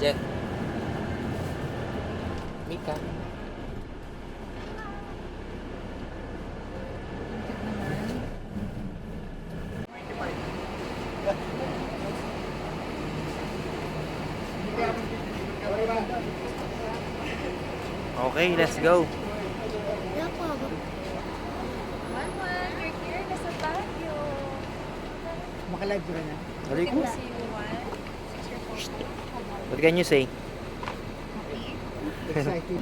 Jet. Mika. Okay, let's go. We're here na sa Baguio. Makalive ko na. Hali ko. See you one. What can you say? Excited.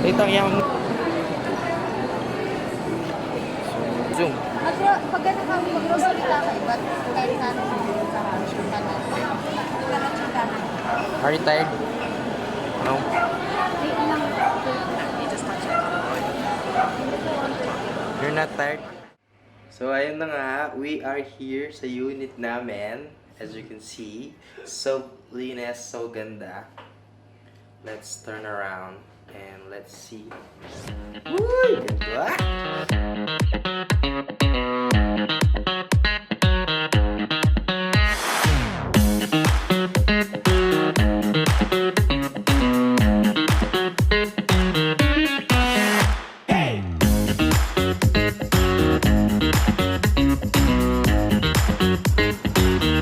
Ito yung zoom. Pag gano'n kami mag-grocery ka kayo, ba't kahit namin sa Are you tired? No. You're not tired? So ayun na nga, we are here sa unit namin. As you can see, so linis, so ganda. Let's turn around and let's see. Uy, ganda!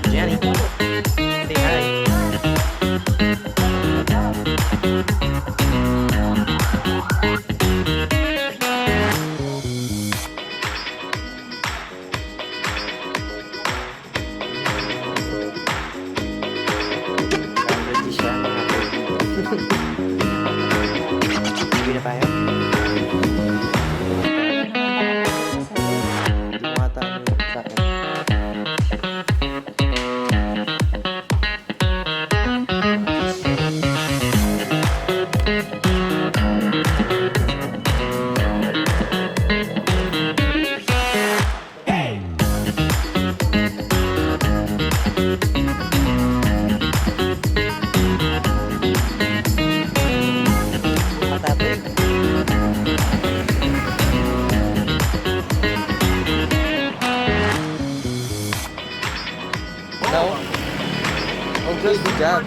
Jenny, say hi. Ready siya, mga baby. Uwi na tayo? Hindi mo ata ano yung sa akin. Matatoy. No? Oh, good job.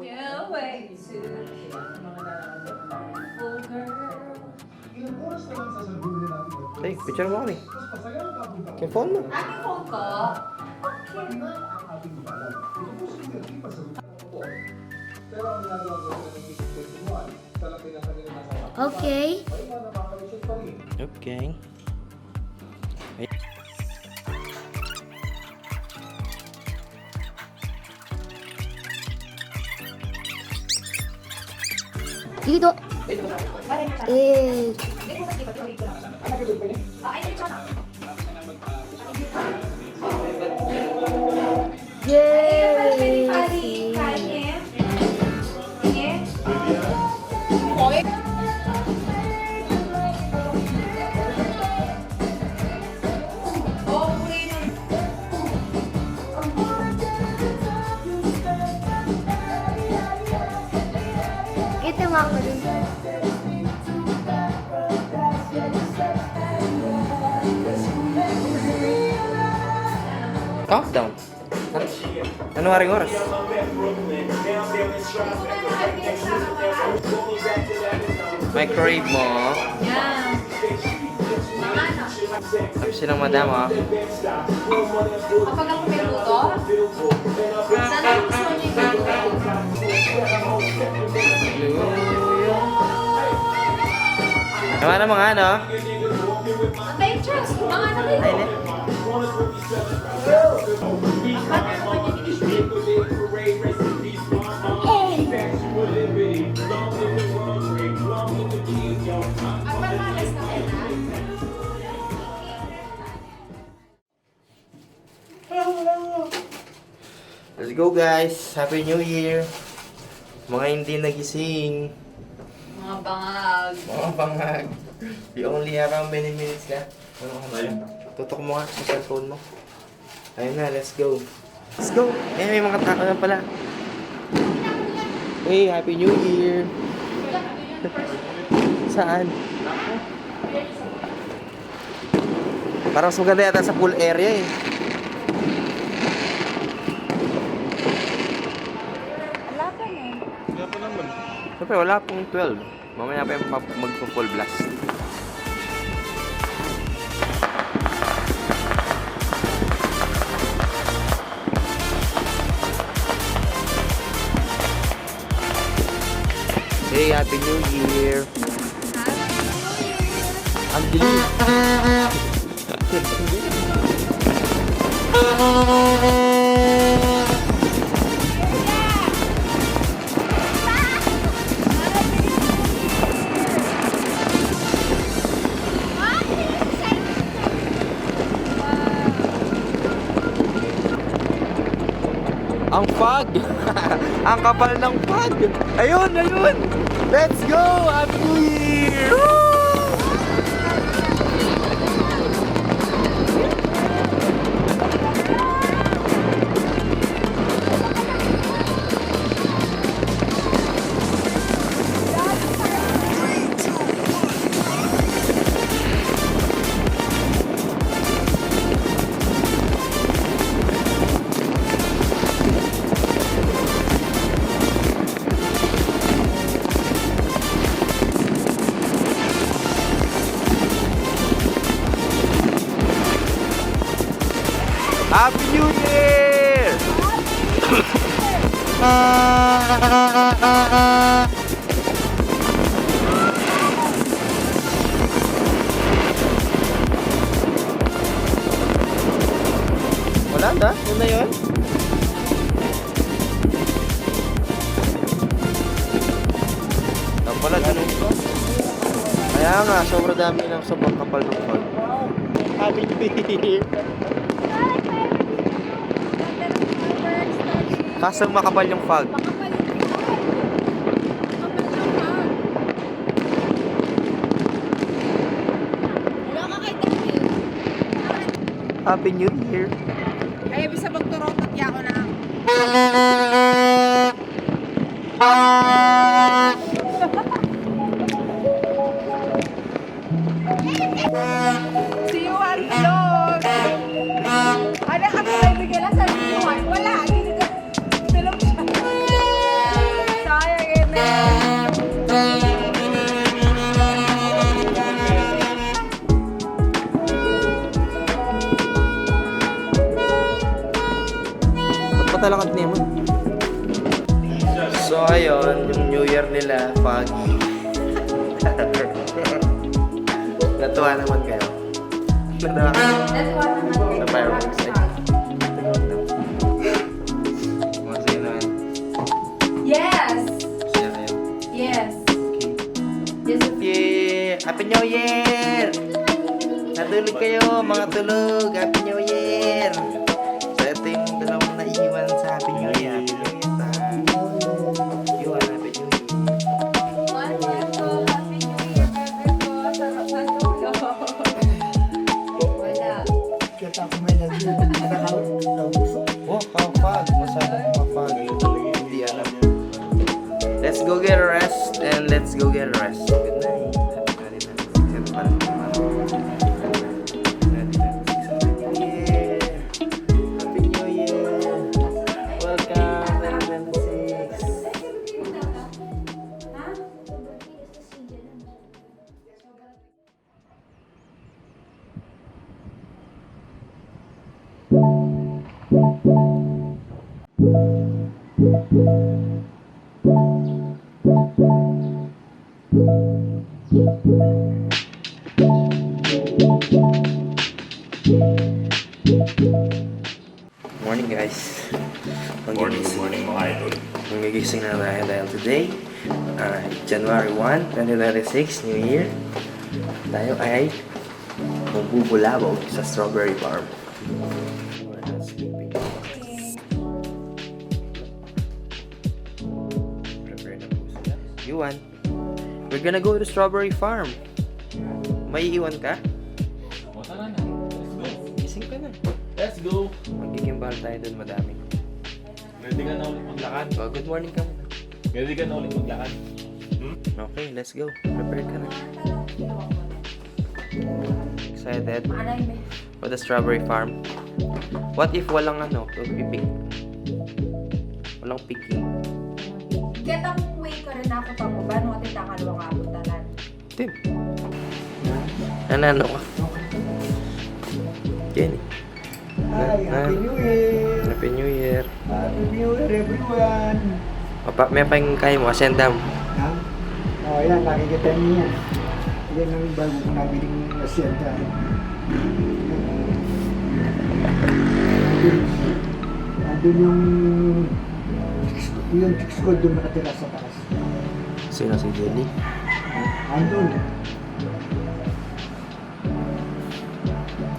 Yeah, way to full girl. Hey, picture mo kami. Yung phone mo. Aking phone ko. Okay. Okay. Dito. Eh. Yay! Kita mo ako din. Countdown. Ano haring oras? Microwave mo. Yeah. Tapos silang madam, oh. Kapag ako may luto, sana gusto niyo yung Naman ang mga ano? Antay, trust. Mga ano rin. Ayun eh. Let's go guys! Happy New Year! Mga hindi nagising. Mga bangag. Mga bangag. You only have how many minutes left? Tutok mo nga sa cellphone mo. Ayun na, let's go. Let's go! Eh, may mga tao na pala. Hey, Happy New Year! Saan? Parang mas maganda yata sa pool area eh. Wala pa na. Siyempre, wala pong 12. Mamaya pa yung magpo-full blast. Hey, Happy New Year! Ang dilim! Ang fog! Ang kapal ng fog! Ayun! Ayun! Let's go! Happy New Year! Woo! Happy New Year! Wala na? Yun na yun? Pala ganun ko. Kaya nga, sobrang dami ng sobrang kapal ng fog. Happy New Year! Kaso makapal yung fog. Happy New Year! Ay, bisa magturot at yako na. See you on vlog. Ano ka ba bigyan lang sa vlog? Wala. Tulog siya. Sayang Ba't patalakat niya mo? So ayun, yung New Year nila, foggy. Natuwa naman kayo. Natuwa kayo. Sa fireworks eh. Masaya naman. Yes. Masaya kayo. Yes. Okay. Yes. Yeah! Happy New Year! Natulog kayo, mga tulog. Happy New Year! So ito yung dalawang naiiwan sa Happy New Year. Happy New Year ta. Iwan, Happy New Year. One more to. Happy New Year, bebe ko. Sarap na tulog. Wala. Oh, kapag. Masyadong kapag. Hindi alam. Let's go get a rest and let's go get a rest. Good night. Happy New Year. Happy New Year. Welcome, 2026. Morning guys. Morning mga idol. Magigising na tayo dahil today, January 1, 2026, New Year. Tayo ay magbubulabog sa strawberry farm. Prepare na po sila. Yuan, We're gonna go to Strawberry Farm. May iwan ka? O, tara na. Let's go. Gising ka na. Let's go. Magigimbal tayo dun, madami. Ready ka na ulit maglakad? Oh, good morning ka muna. Ready ka na ulit maglakad? Okay, let's go. Prepare ka na. Excited for the Strawberry Farm. What if walang pipik? Walang picking. Getang way ko rin ako pa mo ba nung ating takalawang abutalan. Tim. Ano ka? Kenny. Hi, Happy New Year! Happy New Year. Happy New Year, everyone! Papa, may pang kayo mo, asendam. Ha? Oh, yan, nakikita niyo yan. Yan ang bago kong nabiling asyenda. Andun yung chicks ko doon nakatira sa taas. Sino si Jelly? Andun.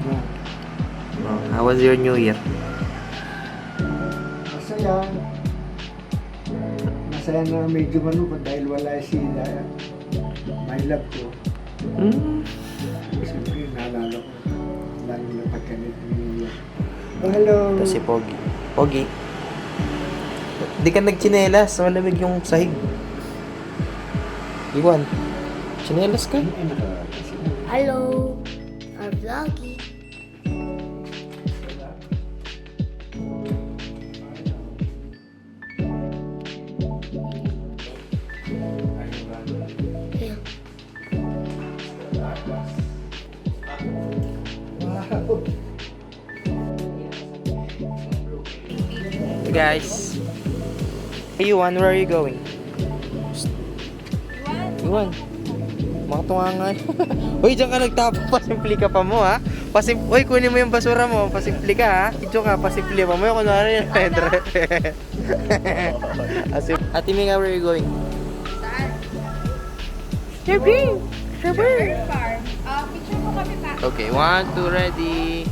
Yan. Oh, how was your New Year? Masaya. Masaya na medyo manukot dahil wala si my love ko. Siyempre, naalala ko. Lalo na pagkanit niya. Oh, hello! Ito si Pogi. Pogi. Di ka nagchinelas. Malamig yung sahig. Iwan. Chinelas ka? Hello. Our vloggy. Ayan. Hey guys. Hey Iwan, where are you going? Iwan. Makatunga nga. Uy, dyan ka nagtapon. Pasimpli ka pa mo ha. Uy, kunin mo yung basura mo. Pasimpli ka ha. Idyo ka, pasimpli pa mo. Yung kunwari yung Pedro. Ate Minga, where are you going? Saan? Sherby! Strawberry Farm. Picture mo kami pa. Okay, 1, 2, ready.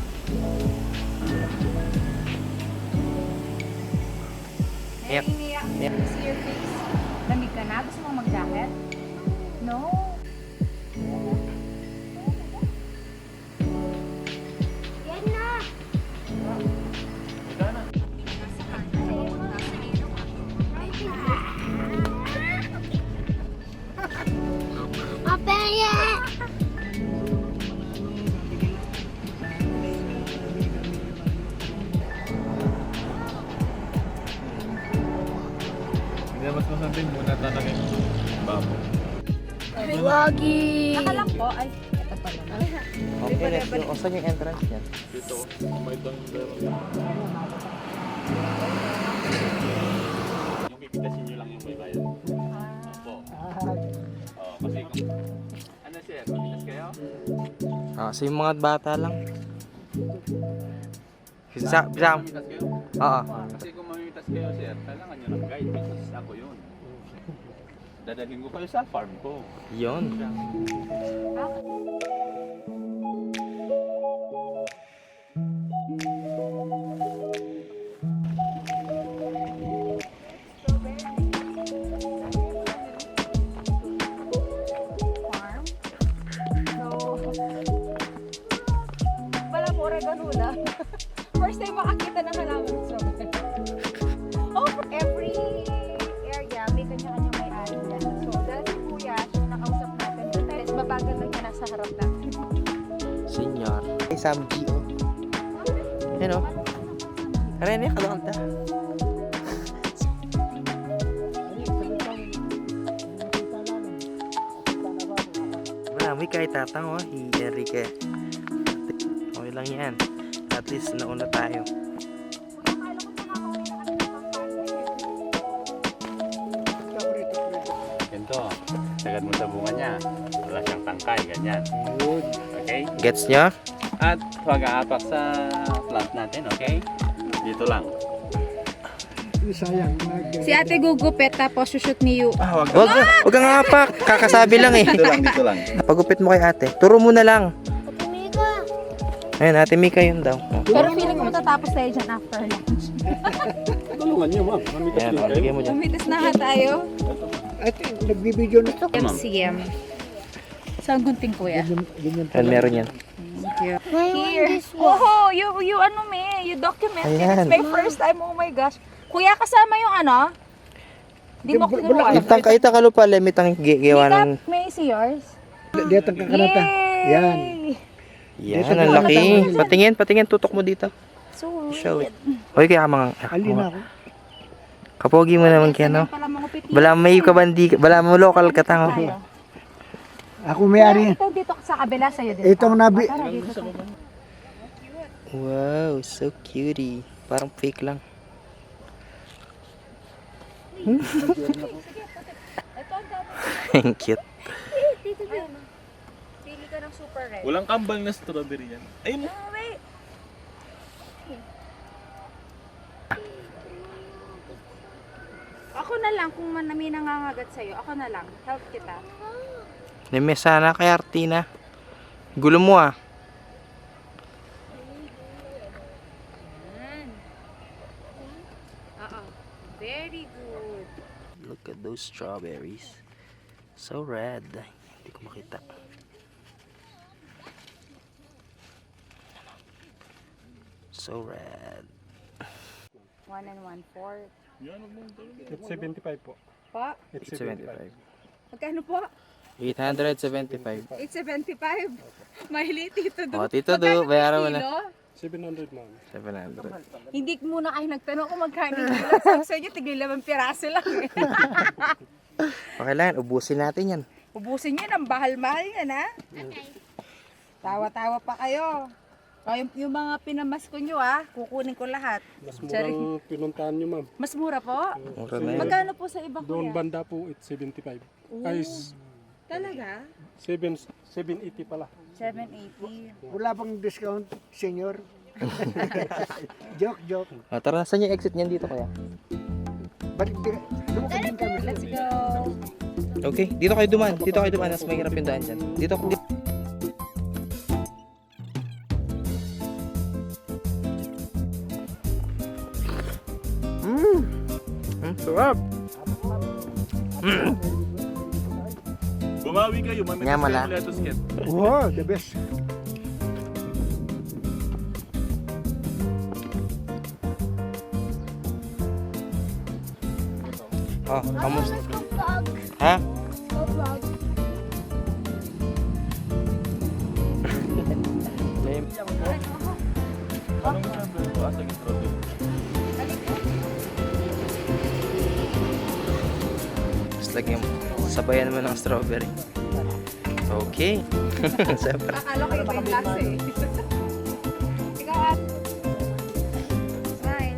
Yep. Yep. See your face. Lamig ka na? Gusto mo mag-jacket? No. Yan na. Mapaya! Mas masabi muna tanongin babo. Vloggy! Nakalang po. Ay, ito pala. Okay, let's go. O, saan yung entrance yan? Dito, may doon. Yung pipitasin nyo lang yung may bayan. Opo. Oo, kasi kung... Ano sir, mapitas kayo? So yung mga bata lang. Sam. Mamitas kayo? Oo. Kasi kung mamimitas kayo sir, kailangan nyo ng guide because ako yun. Dadalhin ko kayo sa farm ko. Yun. Farm. So, wala mo oregano na. First time makakita ng halaman ng strawberry. Oh, every area may kanya-kanyang may-ari yan. So, dahil si Kuya, siya yung nakausap natin. Tapos babagal lang niya nasa harap natin. Senyor. Ay, Sam G. Yan o. Karene, kalakanta. Marami kahit tatang si Enrique. Okay lang yan. At least nauna tayo. Ganito, sagad mo sa bunga niya. Wala siyang tangkay, ganyan. Okay? Gets nyo? At huwag aapak sa plant natin, okay? Dito lang. Sayang. Si Ate gugupit tapos shoot ni Yu. Huwag kang apak. Kakasabi lang eh. Dito lang. Pagupit mo kay ate. Turo mo na lang. Ate Mika! Ayun, ate Mika yun daw. Pero feeling ko matatapos tayo dyan after lunch. Tulungan niyo, ma'am. Ayan, bigyan mo dyan. Umitis na nga tayo. At nagbibideo na to. MCM. Saan gunting kuya? Ganyan Yan, meron yan. Thank you. Ngayon, Here. this one. Oh, you ano me, you document it. Ayan. It's my first time. Oh my gosh. Kuya, kasama yung ano? Di mo kinuha. Itang kalupa, limitang gawa ng... May see yours? Dito ang kakanata. Yan. Yan, ang laki. Patingin, tutok mo dito. So, Show it. Hoy, kaya mga... Alin na ako. Kapogi mo naman kaya, no? pala mga piti. Bala may kabandi, bala mo local ka tango. Ako may-ari. Ito dito sa kabila sa'yo dito. Itong nabi... Tara, dito sa Wow, so cutie. Parang fake lang. Ang cute. Pili ka ng super red. Walang kambal na strawberry yan. Ayun. Oh, wait. Ako na lang, kung may nangangagat sa'yo, ako na lang. Help kita. Neme sana kay Artina. Gulo mo ah. Very good. Look at those strawberries. So red. Hindi ko makita. So red. 1 1/4. It's 75 po. Po? It's 75. Magkano po? 875. 875. Mahili, Tito Do. Oh, Tito Do, bayaran mo na. Kilo? 700 ma'am. 700. Hindi muna kayo nagtanong kung magkano yung kilo. Sabi sa inyo, tigil 5 piraso lang eh. Okay lang, ubusin natin yan. Ubusin nyo ng bahal-mahal yan ha. Tawa-tawa pa kayo. Yung mga pinamasko nyo ha, kukunin ko lahat. Mas Sorry. murang pinuntahan nyo, ma'am. Mas mura po? Mura na yun. Magkano po sa iba Doon kuya? banda po, it's 75. Ay, Talaga? 780 pala. 780. Wala pang discount, senior. Joke. Oh, tara, saan yung exit niyan dito kaya? Balik din. Lumakad din kami. Let's go. Okay, dito kayo duman. Dito kayo duman. Mas mahirap yung daan dyan. Dito. Sarap. Bumawi kayo, mami. Nyamala. Wow, the best. Oh, kamusta? Vlog. Ha? Vlog. Anong sabi ko? Asa yung strawberry? Just lagyan mo. Sabayan naman ng strawberry. Okay. Siyempre. Akala ko iba yung lasa eh. Ikaw at. Smile.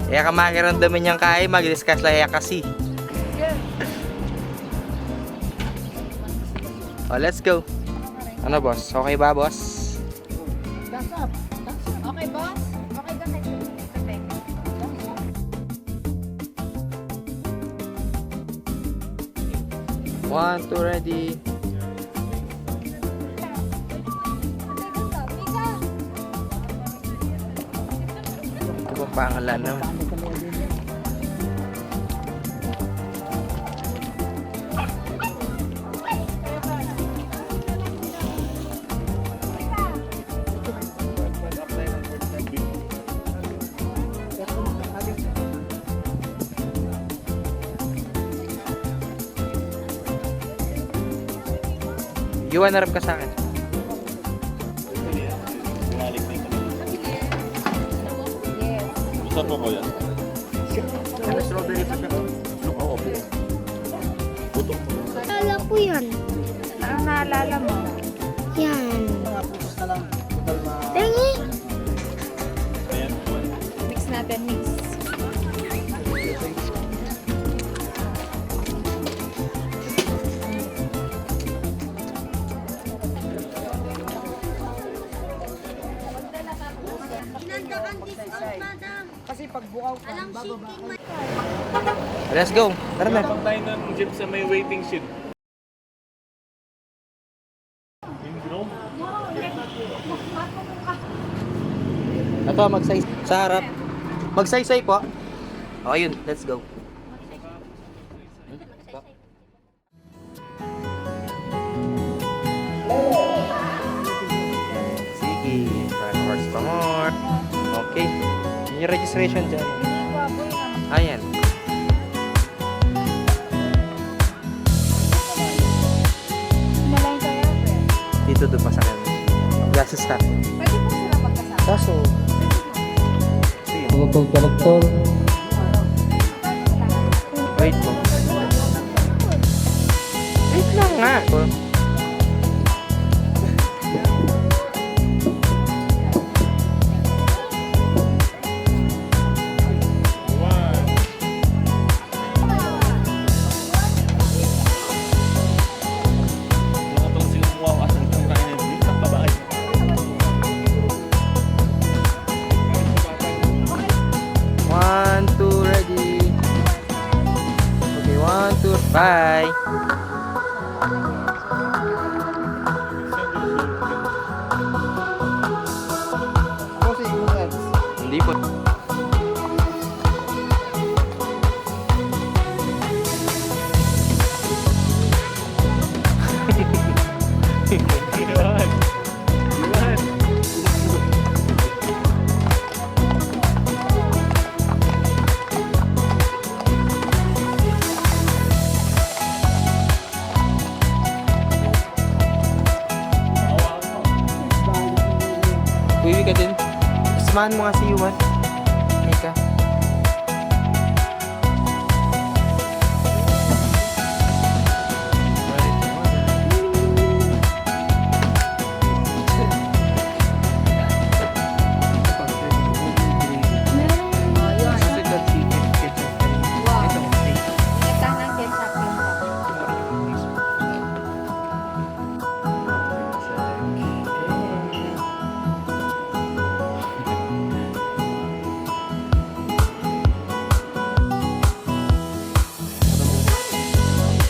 Kaya ka makiramdaman niyang kaya, mag-discuss lang kaya kasi. Oh, let's go. Ano boss? Okay ba boss? Okay, boss? Okay, go ahead. One, two, ready. Ito ba pangalan naman? Yuan, harap ka sa akin. Bumalik na ito. Gusto po ko yan? Kala ko yan. Ang naalala mo? Yan. Tingi. Mix natin, mix. Kasi pag bukaw ka, bababa ka. Let's go. Tara na. Pang tayo ng jeep sa may waiting shed. Ito, magsay sa harap. Magsaysay po. O, yun. Let's go. Sige. 5 hours pa more. Okay. Yun yung registration dyan. Ayan. Nalain kaya, friend. Dito doon pa sa akin. Gasos sa akin. Pwede po sila magkasama. Kaso, wait mo. Wait lang nga. Mga itong sinukuha ko kasi itong kainin dito ng babae. One, two, ready. Okay, 1, 2, bye. Hindi po. Iwan! Iwan! Uwi ka din. Samahan mo nga si Yuan. Mika. Ingat ng ketchup yun.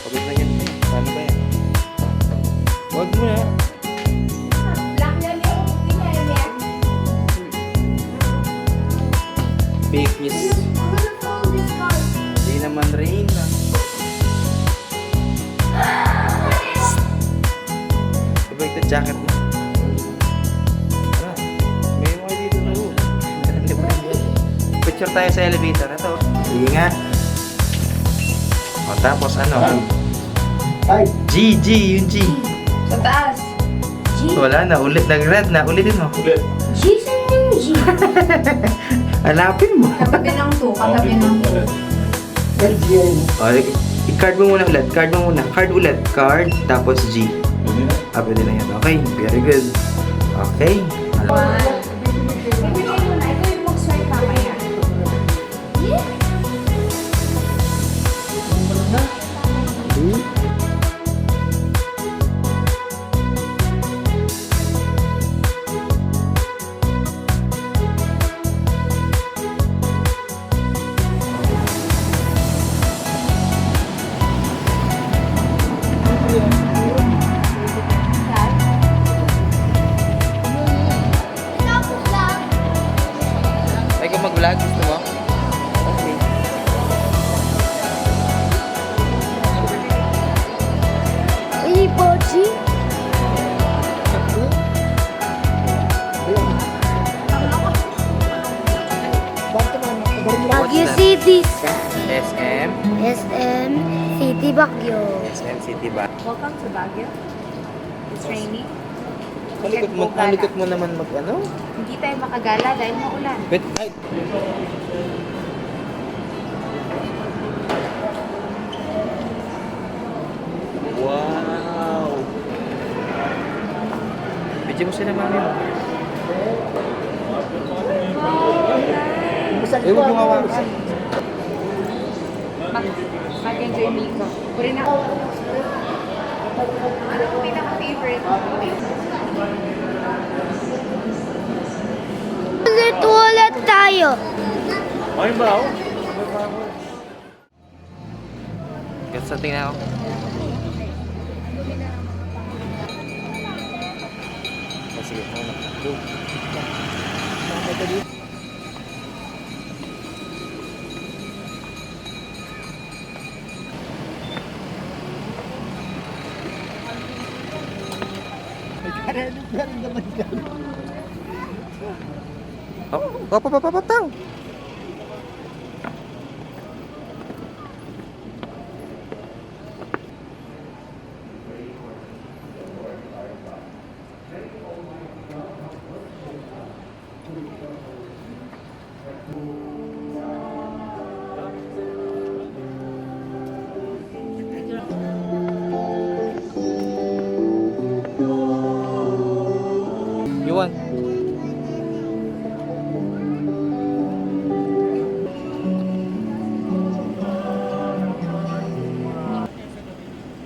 Pagod na yan. Paano ba yan? Huwag mo na. Fake news. Hindi naman rain na. Diba ito jacket mo? Ah, may mga dito na. Picture tayo sa elevator. Ito. Sige nga. O tapos ano? Ay, G, yung G. Sa taas. Wala na, ulit. Nag-red na. Ulitin mo. Ulit! Jason yung G. Hanapin mo. Katabi ng 2. Katabi ng 2. LGN. O, i-card mo muna ulit. Card mo muna. Card ulit. Card, tapos G. Ah, pwede na yan. Okay, very good. Okay. Bibigay mo na. Ito yung mag-swipe mamaya. Ay, kung mag-vlog, gusto mo? Okay. Uy, Pochi. Baguio that? City. SM. SM City Baguio. SM City ba? Welcome to Baguio. It's raining. Malikot mo naman mag-ano? Hindi tayo makagala dahil maulan. Wait, ay. Wow! Bidyo mo sila mami mo. Masakit Eh, huwag mong hawakan. Mag-enjoy Miko. Puri na. Ano ang pinaka-favorite mo? Ulit tayo. Ay ba ako? Gusto sa tingnan ako. Oh, sige, go. Meron naman yan. Papapapatang! You want?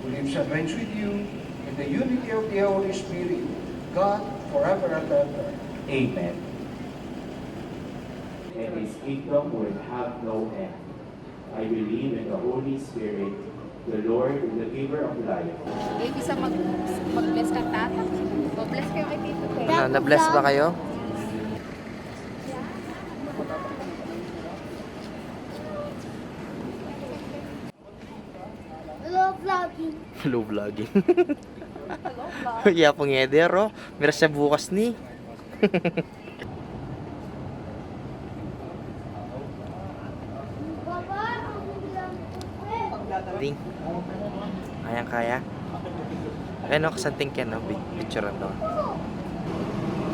Who lives and reigns with you in the unity of the Holy Spirit, God, forever and ever. Amen. And His kingdom will have no end. I believe in the Holy Spirit, the Lord, the giver of life. Eh, bisa mag-bless ka tata. Mag-bless kayo kay Tito Ken. Ano, na-bless ba kayo? Hello, vlogging. Hello vlogging. Ya pangeder oh. Mira siya bukas ni. Ding. Ayan kaya. Ayan o, kasanting Ken no? Picture daw.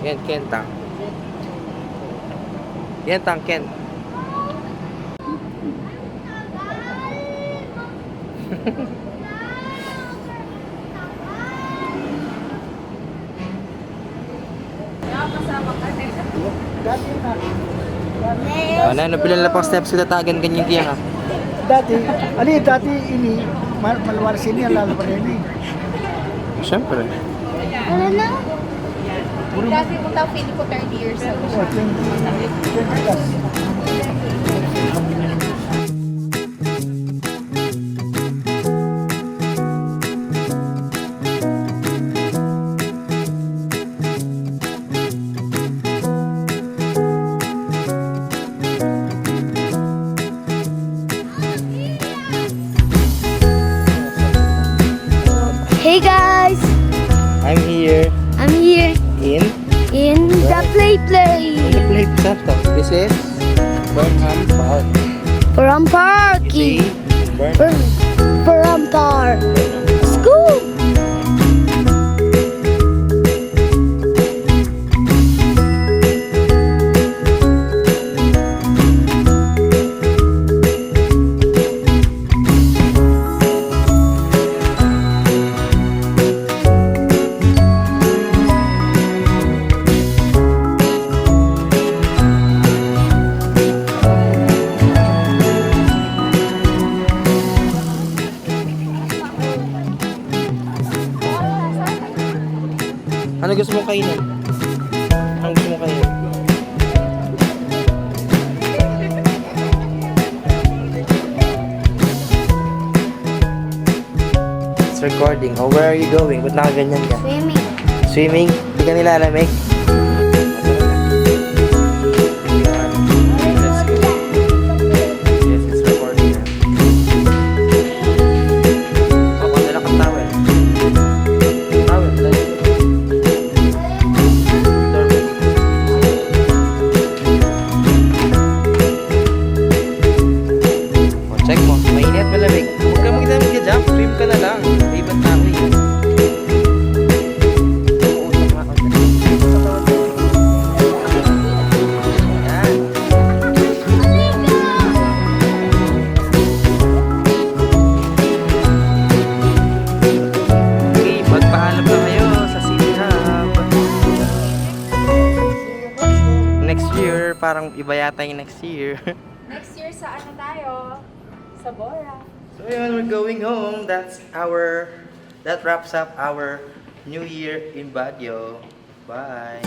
Yan Ken tang. Yan tang Ken. Kasama ka din. Dati na. Ano, napilan na pang steps kita tagan ganyan diyan ha. Dati, dati ini, malwaras ini, lalo pa rin ini. Siyempre. Ano na? Dati mo daw feeling ko 30 years ago. 20 plus. Hey guys, I'm here I'm here in in the play. the play center. This is Burnham Park. From Parky. Burnham. From Park. School. Ano gusto mong kainin? Ano gusto mong kainin? It's recording. Oh, where are you going? Ba't nakaganyan ka? Swimming. Swimming? Hindi ka nilalamig? Yes, it's recording. Oh, dala kang towel. Towel, dala. Oh, check mo. Mainit, malamig. Huwag ka magdamig ka dyan. Swim ka na lang. May ibang tao eh. Umuusap nga ako dyan. Yan. Okay, magpaalam na kayo sa City Hub. Next year, parang iba yata yung next year. Next year sa ano tayo? Sa Bora. So yun, we're going home. That wraps up our New Year in Baguio. Bye.